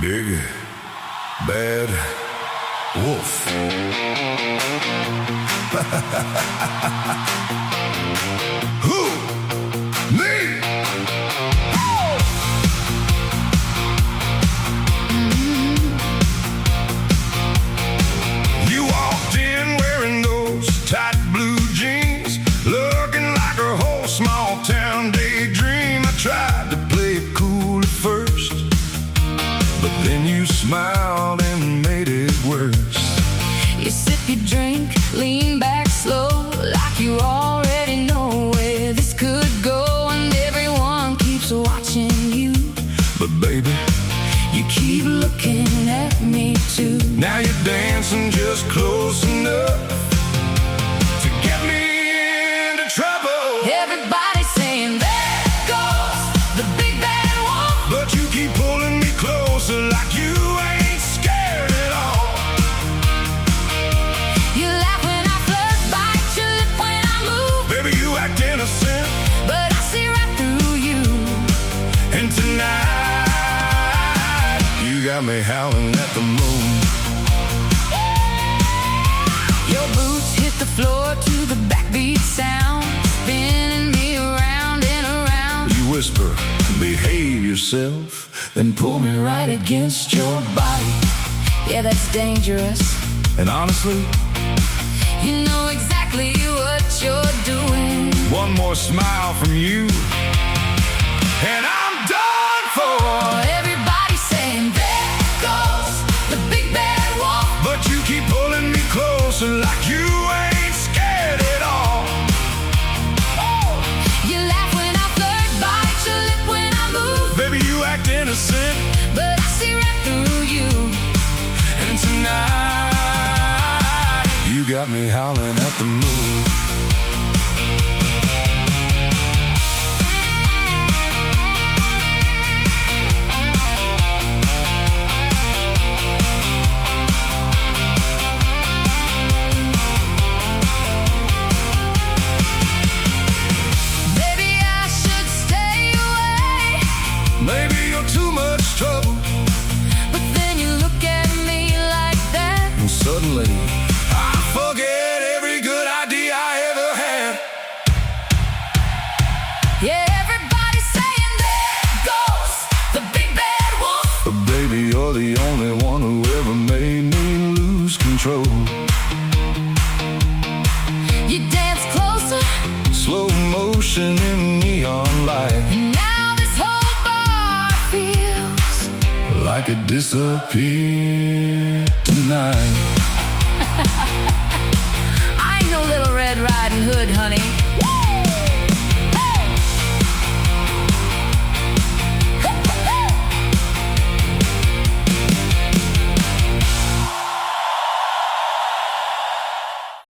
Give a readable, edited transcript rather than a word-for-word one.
Big bad wolf. Who? Me? Oh! You walked in wearing those tight blue jeans, looking like a whole small town daydream. I tried to play it cool at first, but then you smiled and made it worse. You sip your drink, lean back slow, like you already know where this could go, and everyone keeps watching you. But baby, you keep looking at me too. now you're dancing just close enough to get me into trouble. Everybody's saying, there goes the big bad wolf. But you keep pulling me closer like you ain't scared at all. You laugh when I flirt, bite your lip when I move, Baby, you act innocent, but I see right through you. and tonight you got me howling at the moon. Your boots hit the floor to the backbeat sound, spinning me around and around. You whisper, behave yourself, Then pull me right against your body. Yeah, that's dangerous. and honestly, You know exactly what you're doing. one more smile from you, and I'm done for. Everybody's saying, there goes the big bad wolf. But you keep pulling me closer like you ain't scared at all. You laugh when I flirt, bite your lip when I move, Baby, you act innocent, but I see right through you. and tonight you got me howling at the moon. Baby, I should stay away, Maybe you're too much trouble, but then you look at me like that. and suddenly I forget every good idea I ever had. Yeah, everybody's saying, there goes the big bad wolf. But baby, you're the only one who ever made me lose control. You dance closer, Slow motion in neon light, and now this whole bar feels like it disappeared tonight.